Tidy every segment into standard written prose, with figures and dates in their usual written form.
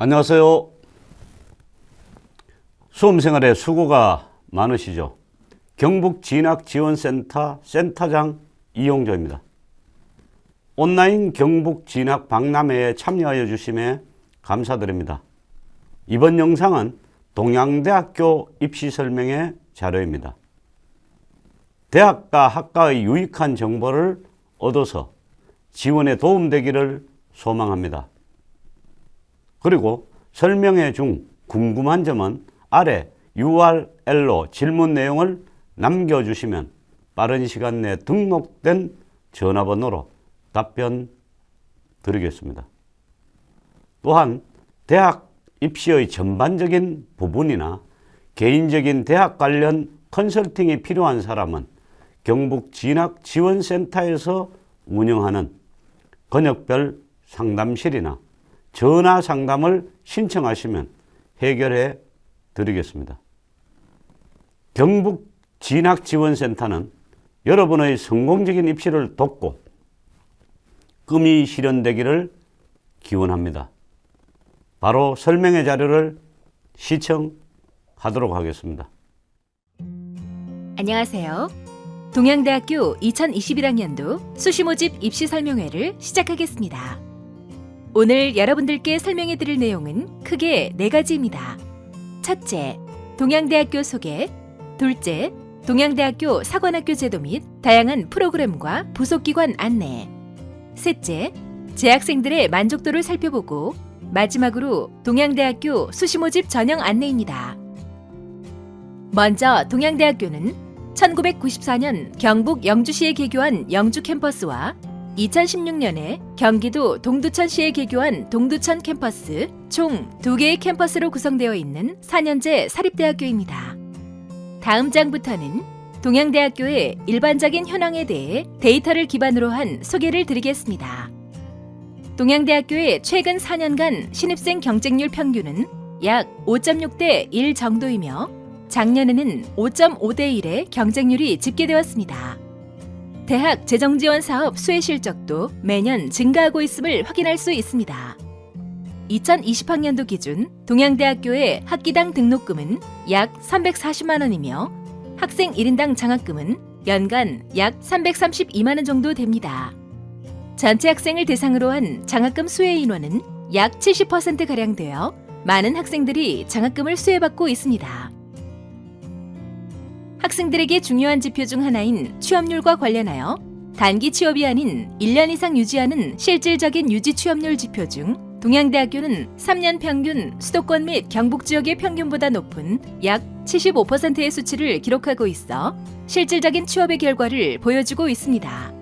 안녕하세요. 수험생활에 수고가 많으시죠? 경북진학지원센터 센터장 이용조입니다. 온라인 경북진학 박람회에 참여하여 주심에 감사드립니다. 이번 영상은 동양대학교 입시 설명회 자료입니다. 대학과 학과의 유익한 정보를 얻어서 지원에 도움되기를 소망합니다. 그리고 설명회 중 궁금한 점은 아래 URL로 질문 내용을 남겨주시면 빠른 시간 내에 등록된 전화번호로 답변 드리겠습니다. 또한 대학 입시의 전반적인 부분이나 개인적인 대학 관련 컨설팅이 필요한 사람은 경북진학지원센터에서 운영하는 권역별 상담실이나 전화 상담을 신청하시면 해결해 드리겠습니다. 경북진학지원센터는 여러분의 성공적인 입시를 돕고 꿈이 실현되기를 기원합니다. 바로 설명회 자료를 시청하도록 하겠습니다. 안녕하세요. 동양대학교 2021학년도 수시모집 입시 설명회를 시작하겠습니다. 오늘 여러분들께 설명해 드릴 내용은 크게 4가지입니다. 첫째, 동양대학교 소개. 둘째, 동양대학교 사관학교 제도 및 다양한 프로그램과 부속기관 안내. 셋째, 재학생들의 만족도를 살펴보고 마지막으로 동양대학교 수시모집 전형 안내입니다. 먼저 동양대학교는 1994년 경북 영주시에 개교한 영주 캠퍼스와 2016년에 경기도 동두천시에 개교한 동두천 캠퍼스 총 2개의 캠퍼스로 구성되어 있는 4년제 사립대학교입니다. 다음 장부터는 동양대학교의 일반적인 현황에 대해 데이터를 기반으로 한 소개를 드리겠습니다. 동양대학교의 최근 4년간 신입생 경쟁률 평균은 약 5.6대 1 정도이며 작년에는 5.5대 1의 경쟁률이 집계되었습니다. 대학 재정지원 사업 수혜 실적도 매년 증가하고 있음을 확인할 수 있습니다. 2020학년도 기준 동양대학교의 학기당 등록금은 약 340만 원이며 학생 1인당 장학금은 연간 약 332만 원 정도 됩니다. 전체 학생을 대상으로 한 장학금 수혜 인원은 약 70%가량 되어 많은 학생들이 장학금을 수혜받고 있습니다. 학생들에게 중요한 지표 중 하나인 취업률과 관련하여 단기 취업이 아닌 1년 이상 유지하는 실질적인 유지 취업률 지표 중 동양대학교는 3년 평균 수도권 및 경북 지역의 평균보다 높은 약 75%의 수치를 기록하고 있어 실질적인 취업의 결과를 보여주고 있습니다.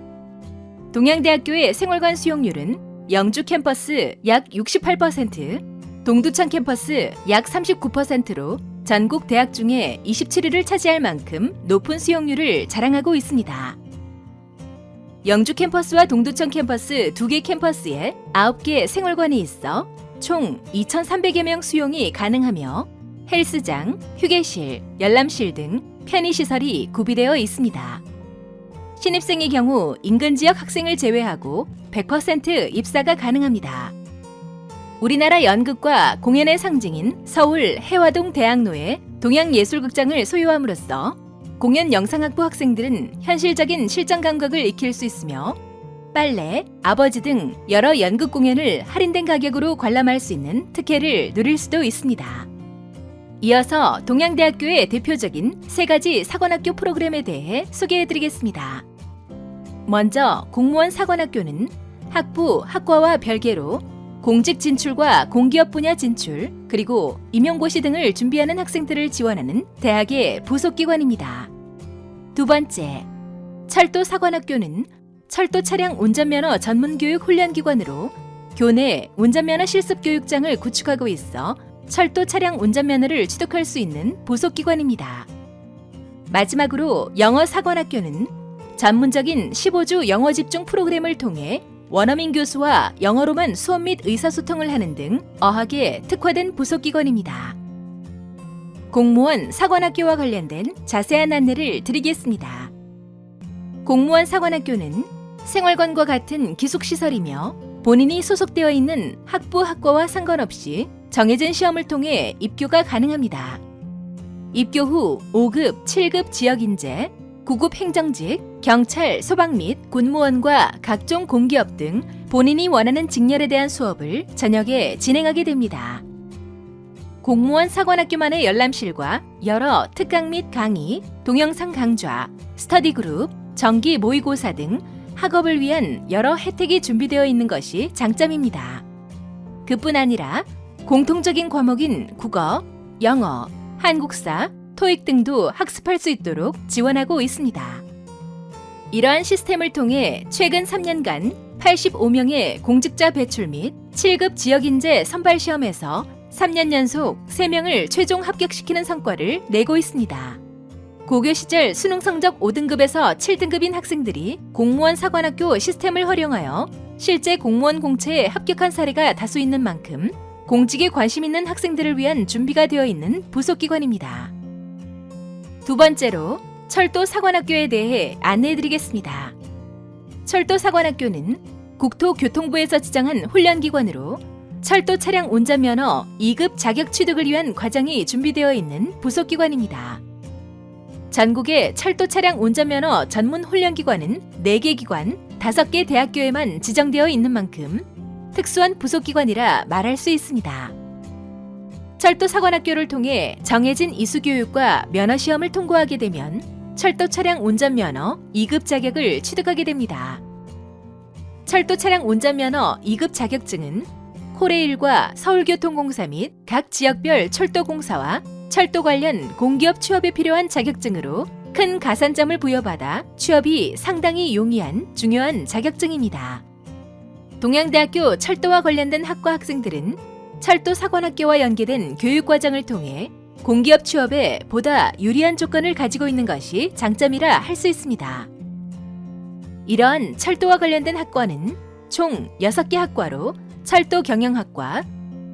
동양대학교의 생활관 수용률은 영주 캠퍼스 약 68%, 동두천 캠퍼스 약 39%로 전국 대학 중에 27위를 차지할 만큼 높은 수용률을 자랑하고 있습니다. 영주 캠퍼스와 동두천 캠퍼스 2개 캠퍼스에 9개 생활관이 있어 총 2,300여 명 수용이 가능하며 헬스장, 휴게실, 열람실 등 편의시설이 구비되어 있습니다. 신입생의 경우 인근 지역 학생을 제외하고 100% 입사가 가능합니다. 우리나라 연극과 공연의 상징인 서울 해화동 대학로에 동양예술극장을 소유함으로써 공연 영상학부 학생들은 현실적인 실전 감각을 익힐 수 있으며 빨래, 아버지 등 여러 연극 공연을 할인된 가격으로 관람할 수 있는 특혜를 누릴 수도 있습니다. 이어서 동양대학교의 대표적인 3가지 사관학교 프로그램에 대해 소개해드리겠습니다. 먼저 공무원 사관학교는 학부, 학과와 별개로 공직 진출과 공기업 분야 진출, 그리고 임용고시 등을 준비하는 학생들을 지원하는 대학의 부속기관입니다. 두 번째, 철도사관학교는 철도 차량 운전면허 전문교육 훈련기관으로 교내 운전면허 실습교육장을 구축하고 있어 철도 차량 운전면허를 취득할 수 있는 부속기관입니다. 마지막으로 영어사관학교는 전문적인 15주 영어 집중 프로그램을 통해 원어민 교수와 영어로만 수업 및 의사소통을 하는 등 어학에 특화된 부속기관입니다. 공무원 사관학교와 관련된 자세한 안내를 드리겠습니다. 공무원 사관학교는 생활관과 같은 기숙시설이며 본인이 소속되어 있는 학부, 학과와 상관없이 정해진 시험을 통해 입교가 가능합니다. 입교 후 5급, 7급 지역인재, 9급 행정직, 경찰, 소방 및 군무원과 각종 공기업 등 본인이 원하는 직렬에 대한 수업을 저녁에 진행하게 됩니다. 공무원 사관학교만의 열람실과 여러 특강 및 강의, 동영상 강좌, 스터디 그룹, 정기 모의고사 등 학업을 위한 여러 혜택이 준비되어 있는 것이 장점입니다. 그뿐 아니라 공통적인 과목인 국어, 영어, 한국사, 토익 등도 학습할 수 있도록 지원하고 있습니다. 이러한 시스템을 통해 최근 3년간 85명의 공직자 배출 및 7급 지역인재 선발 시험에서 3년 연속 3명을 최종 합격시키는 성과를 내고 있습니다. 고교 시절 수능 성적 5등급에서 7등급인 학생들이 공무원 사관학교 시스템을 활용하여 실제 공무원 공채에 합격한 사례가 다수 있는 만큼 공직에 관심 있는 학생들을 위한 준비가 되어 있는 부속기관입니다. 두 번째로 철도 사관학교에 대해 안내해드리겠습니다. 철도 사관학교는 국토교통부에서 지정한 훈련기관으로 철도 차량 운전면허 2급 자격 취득을 위한 과정이 준비되어 있는 부속기관입니다. 전국의 철도 차량 운전면허 전문 훈련기관은 4개 기관, 5개 대학교에만 지정되어 있는 만큼 특수한 부속기관이라 말할 수 있습니다. 철도 사관학교를 통해 정해진 이수교육과 면허시험을 통과하게 되면 철도 차량 운전면허 2급 자격을 취득하게 됩니다. 철도 차량 운전면허 2급 자격증은 코레일과 서울교통공사 및 각 지역별 철도공사와 철도 관련 공기업 취업에 필요한 자격증으로 큰 가산점을 부여받아 취업이 상당히 용이한 중요한 자격증입니다. 동양대학교 철도와 관련된 학과 학생들은 철도 사관학교와 연계된 교육과정을 통해 공기업 취업에 보다 유리한 조건을 가지고 있는 것이 장점이라 할 수 있습니다. 이러한 철도와 관련된 학과는 총 6개 학과로 철도 경영학과,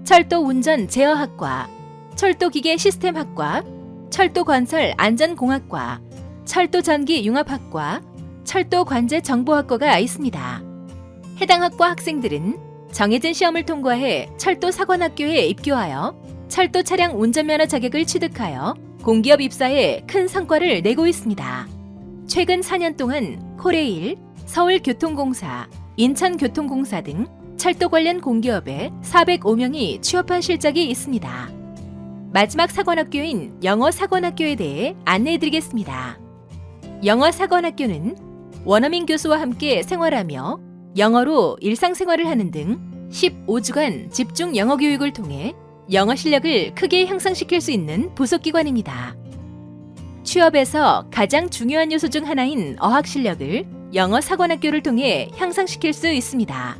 철도 운전 제어학과, 철도기계 시스템학과, 철도 건설 안전공학과, 철도 전기 융합학과, 철도 관제 정보학과가 있습니다. 해당 학과 학생들은 정해진 시험을 통과해 철도 사관학교에 입교하여 철도 차량 운전면허 자격을 취득하여 공기업 입사에 큰 성과를 내고 있습니다. 최근 4년 동안 코레일, 서울교통공사, 인천교통공사 등 철도 관련 공기업에 405명이 취업한 실적이 있습니다. 마지막 사관학교인 영어사관학교에 대해 안내해드리겠습니다. 영어사관학교는 원어민 교수와 함께 생활하며 영어로 일상생활을 하는 등 15주간 집중 영어 교육을 통해 영어 실력을 크게 향상시킬 수 있는 부속기관입니다. 취업에서 가장 중요한 요소 중 하나인 어학 실력을 영어사관학교를 통해 향상시킬 수 있습니다.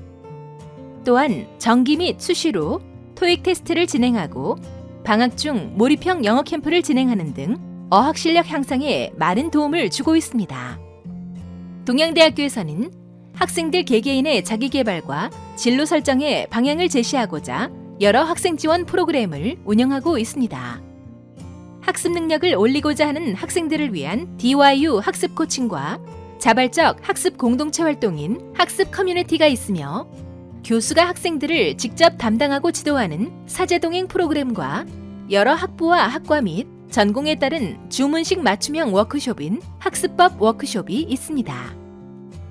또한 정기 및 수시로 토익 테스트를 진행하고 방학 중 몰입형 영어 캠프를 진행하는 등 어학 실력 향상에 많은 도움을 주고 있습니다. 동양대학교에서는 학생들 개개인의 자기개발과 진로 설정에 방향을 제시하고자 여러 학생 지원 프로그램을 운영하고 있습니다. 학습 능력을 올리고자 하는 학생들을 위한 DYU 학습 코칭과 자발적 학습 공동체 활동인 학습 커뮤니티가 있으며 교수가 학생들을 직접 담당하고 지도하는 사제동행 프로그램과 여러 학부와 학과 및 전공에 따른 주문식 맞춤형 워크숍인 학습법 워크숍이 있습니다.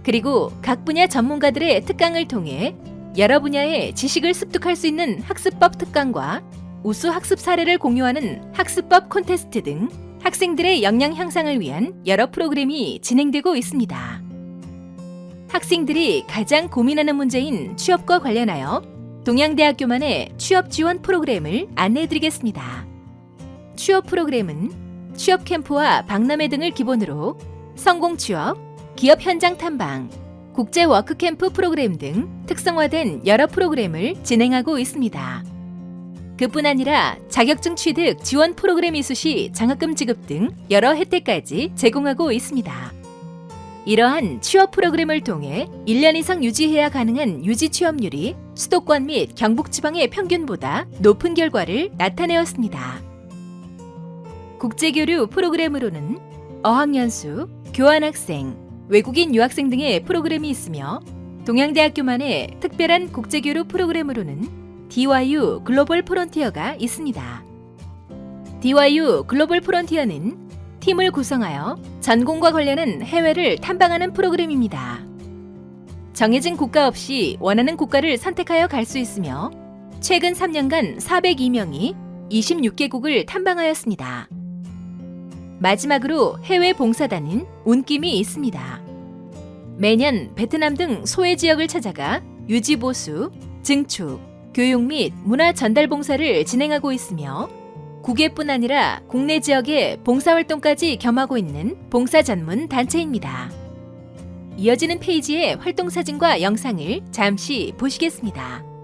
그리고 각 분야 전문가들의 특강을 통해 여러 분야의 지식을 습득할 수 있는 학습법 특강과 우수 학습 사례를 공유하는 학습법 콘테스트 등 학생들의 역량 향상을 위한 여러 프로그램이 진행되고 있습니다. 학생들이 가장 고민하는 문제인 취업과 관련하여 동양대학교만의 취업 지원 프로그램을 안내해드리겠습니다. 취업 프로그램은 취업 캠프와 박람회 등을 기본으로 성공 취업, 기업 현장 탐방, 국제 워크캠프 프로그램 등 특성화된 여러 프로그램을 진행하고 있습니다. 그뿐 아니라 자격증 취득 지원 프로그램 이수 시 장학금 지급 등 여러 혜택까지 제공하고 있습니다. 이러한 취업 프로그램을 통해 1년 이상 유지해야 가능한 유지 취업률이 수도권 및 경북지방의 평균보다 높은 결과를 나타내었습니다. 국제교류 프로그램으로는 어학연수, 교환학생, 외국인 유학생 등의 프로그램이 있으며 동양대학교만의 특별한 국제교류 프로그램으로는 DYU 글로벌 프론티어가 있습니다. DYU 글로벌 프론티어는 팀을 구성하여 전공과 관련한 해외를 탐방하는 프로그램입니다. 정해진 국가 없이 원하는 국가를 선택하여 갈 수 있으며 최근 3년간 402명이 26개국을 탐방하였습니다. 마지막으로 해외 봉사단은 운김이 있습니다. 매년 베트남 등 소외 지역을 찾아가 유지보수, 증축, 교육 및 문화 전달 봉사를 진행하고 있으며 국외뿐 아니라 국내 지역의 봉사활동까지 겸하고 있는 봉사 전문 단체입니다. 이어지는 페이지의 활동 사진과 영상을 잠시 보시겠습니다.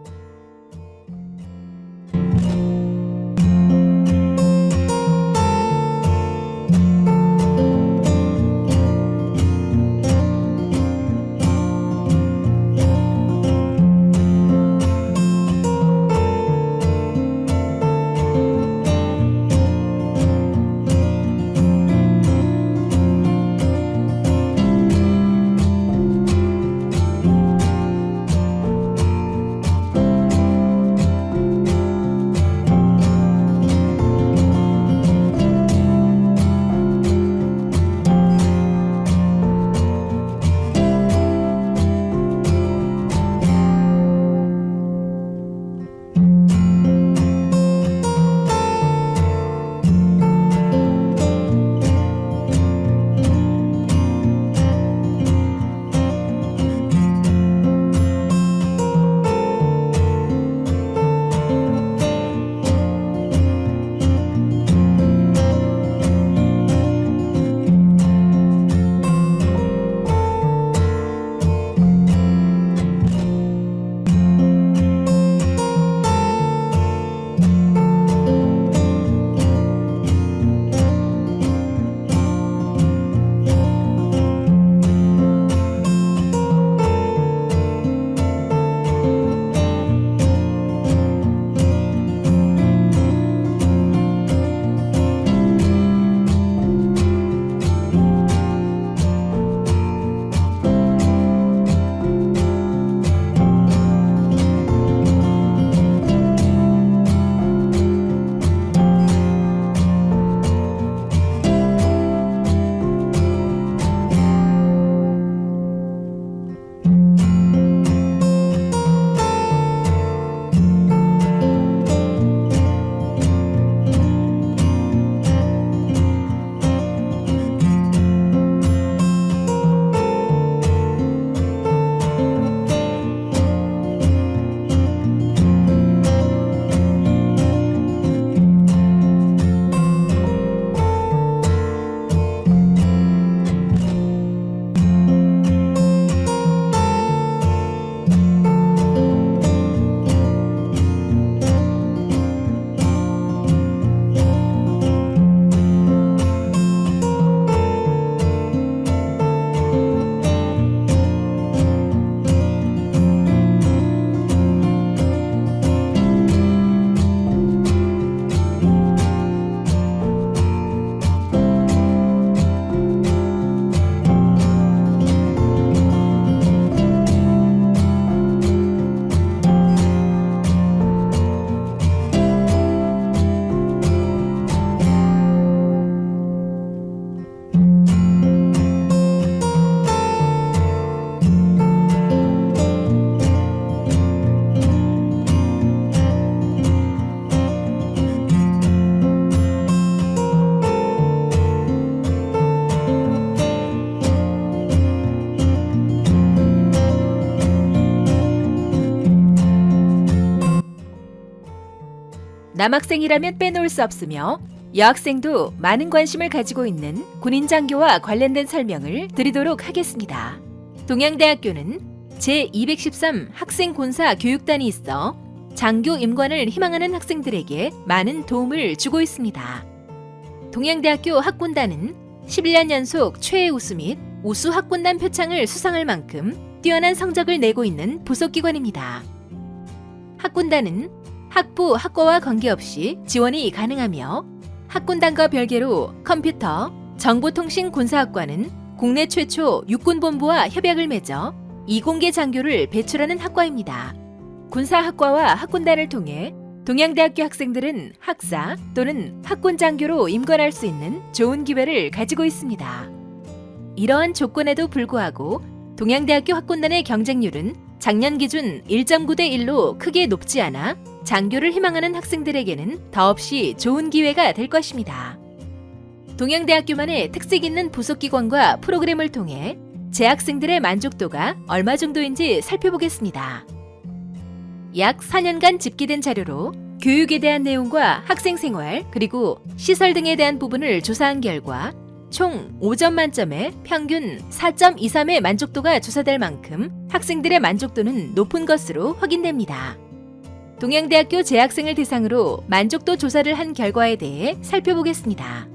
남학생이라면 빼놓을 수 없으며 여학생도 많은 관심을 가지고 있는 군인장교와 관련된 설명을 드리도록 하겠습니다. 동양대학교는 제213 학생군사 교육단이 있어 장교 임관을 희망하는 학생들에게 많은 도움을 주고 있습니다. 동양대학교 학군단은 11년 연속 최애 우수 및 우수 학군단 표창을 수상할 만큼 뛰어난 성적을 내고 있는 부속기관입니다. 학군단은 학부, 학과와 관계없이 지원이 가능하며 학군단과 별개로 컴퓨터, 정보통신군사학과는 국내 최초 육군본부와 협약을 맺어 이공계 장교를 배출하는 학과입니다. 군사학과와 학군단을 통해 동양대학교 학생들은 학사 또는 학군장교로 임관할 수 있는 좋은 기회를 가지고 있습니다. 이러한 조건에도 불구하고 동양대학교 학군단의 경쟁률은 작년 기준 1.9대 1로 크게 높지 않아 장교를 희망하는 학생들에게는 더없이 좋은 기회가 될 것입니다. 동양대학교만의 특색 있는 부속기관과 프로그램을 통해 재학생들의 만족도가 얼마 정도인지 살펴보겠습니다. 약 4년간 집계된 자료로 교육에 대한 내용과 학생 생활 그리고 시설 등에 대한 부분을 조사한 결과 총 5점 만점에 평균 4.23의 만족도가 조사될 만큼 학생들의 만족도는 높은 것으로 확인됩니다. 동양대학교 재학생을 대상으로 만족도 조사를 한 결과에 대해 살펴보겠습니다.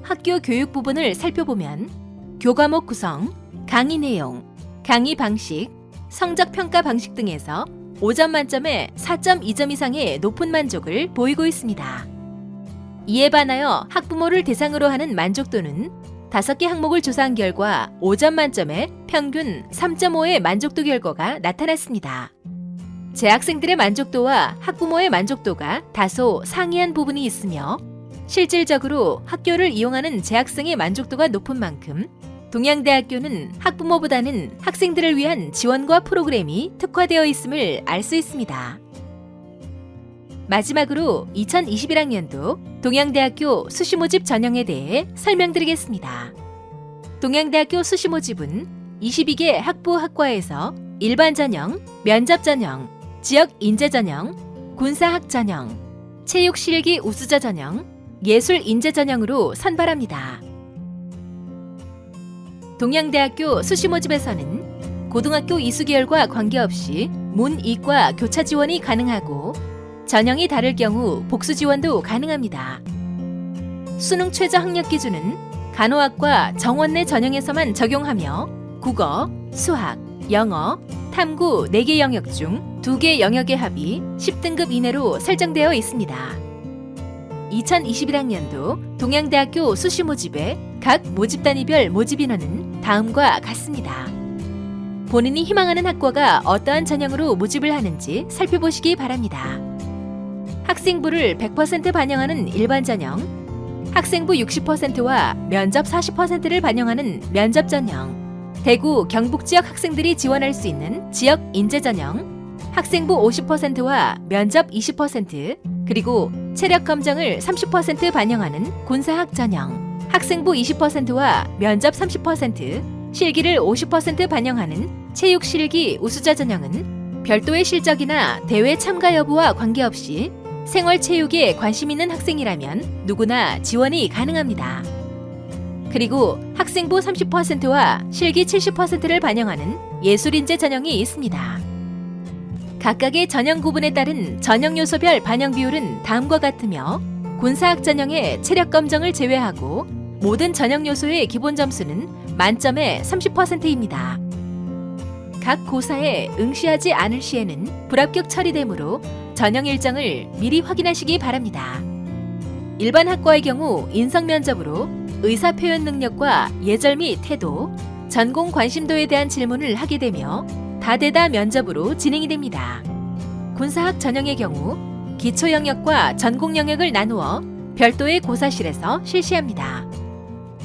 학교 교육 부분을 살펴보면 교과목 구성, 강의 내용, 강의 방식, 성적 평가 방식 등에서 5점 만점에 4.2점 이상의 높은 만족을 보이고 있습니다. 이에 반하여 학부모를 대상으로 하는 만족도는 5개 항목을 조사한 결과 5점 만점에 평균 3.5의 만족도 결과가 나타났습니다. 재학생들의 만족도와 학부모의 만족도가 다소 상이한 부분이 있으며 실질적으로 학교를 이용하는 재학생의 만족도가 높은 만큼 동양대학교는 학부모보다는 학생들을 위한 지원과 프로그램이 특화되어 있음을 알 수 있습니다. 마지막으로 2021학년도 동양대학교 수시모집 전형에 대해 설명드리겠습니다. 동양대학교 수시모집은 22개 학부 학과에서 일반 전형, 면접 전형, 지역 인재 전형, 군사학 전형, 체육 실기 우수자 전형, 예술 인재 전형으로 선발합니다. 동양대학교 수시모집에서는 고등학교 이수계열과 관계없이 문-이과 교차 지원이 가능하고 전형이 다를 경우 복수 지원도 가능합니다. 수능 최저 학력 기준은 간호학과 정원 내 전형에서만 적용하며 국어, 수학, 영어, 탐구 4개 영역 중 2개 영역의 합이 10등급 이내로 설정되어 있습니다. 2021학년도 동양대학교 수시모집의 각 모집단위별 모집 인원은 다음과 같습니다. 본인이 희망하는 학과가 어떠한 전형으로 모집을 하는지 살펴보시기 바랍니다. 학생부를 100% 반영하는 일반 전형, 학생부 60%와 면접 40%를 반영하는 면접 전형, 대구, 경북 지역 학생들이 지원할 수 있는 지역 인재 전형, 학생부 50%와 면접 20%, 그리고 체력 검정을 30% 반영하는 군사학 전형, 학생부 20%와 면접 30%, 실기를 50% 반영하는 체육 실기 우수자 전형은 별도의 실적이나 대회 참가 여부와 관계없이 생활체육에 관심 있는 학생이라면 누구나 지원이 가능합니다. 그리고 학생부 30%와 실기 70%를 반영하는 예술인재 전형이 있습니다. 각각의 전형 구분에 따른 전형 요소별 반영 비율은 다음과 같으며 군사학 전형의 체력 검정을 제외하고 모든 전형 요소의 기본 점수는 만점에 30%입니다. 각 고사에 응시하지 않을 시에는 불합격 처리되므로 전형 일정을 미리 확인하시기 바랍니다. 일반 학과의 경우 인성 면접으로 의사 표현 능력과 예절 및 태도, 전공 관심도에 대한 질문을 하게 되며 다대다 면접으로 진행이 됩니다. 군사학 전형의 경우 기초 영역과 전공 영역을 나누어 별도의 고사실에서 실시합니다.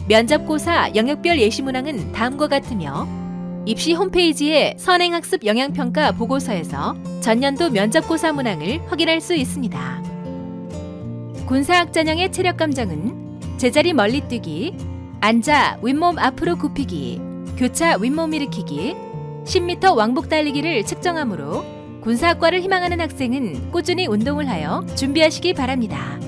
면접고사 영역별 예시 문항은 다음과 같으며 입시 홈페이지의 선행학습 영향평가 보고서에서 전년도 면접고사 문항을 확인할 수 있습니다. 군사학 전형의 체력 감정은 제자리 멀리 뛰기, 앉아 윗몸 앞으로 굽히기, 교차 윗몸 일으키기, 10m 왕복 달리기를 측정하므로 군사학과를 희망하는 학생은 꾸준히 운동을 하여 준비하시기 바랍니다.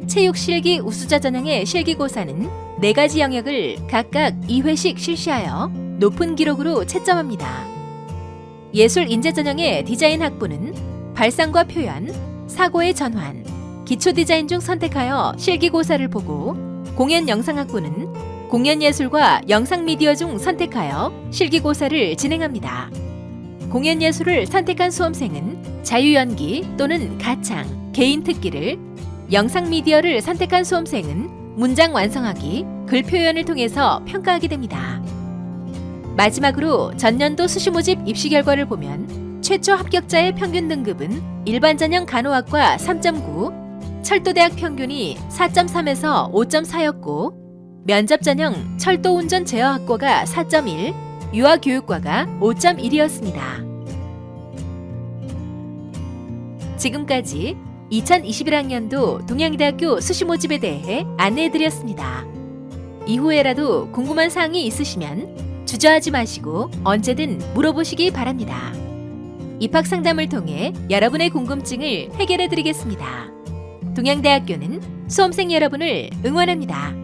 체육 실기 우수자 전형의 실기고사는 4가지 영역을 각각 2회씩 실시하여 높은 기록으로 채점합니다. 예술 인재 전형의 디자인 학부는 발상과 표현, 사고의 전환, 기초 디자인 중 선택하여 실기고사를 보고 공연 영상 학부는 공연 예술과 영상 미디어 중 선택하여 실기고사를 진행합니다. 공연 예술을 선택한 수험생은 자유연기 또는 가창, 개인 특기를, 영상 미디어를 선택한 수험생은 문장 완성하기, 글 표현을 통해서 평가하게 됩니다. 마지막으로 전년도 수시모집 입시 결과를 보면 최초 합격자의 평균 등급은 일반 전형 간호학과 3.9, 철도대학 평균이 4.3에서 5.4였고 면접 전형 철도운전 제어학과가 4.1, 유아교육과가 5.1이었습니다. 지금까지 2021학년도 동양대학교 수시 모집에 대해 안내해드렸습니다. 이후에라도 궁금한 사항이 있으시면 주저하지 마시고 언제든 물어보시기 바랍니다. 입학 상담을 통해 여러분의 궁금증을 해결해드리겠습니다. 동양대학교는 수험생 여러분을 응원합니다.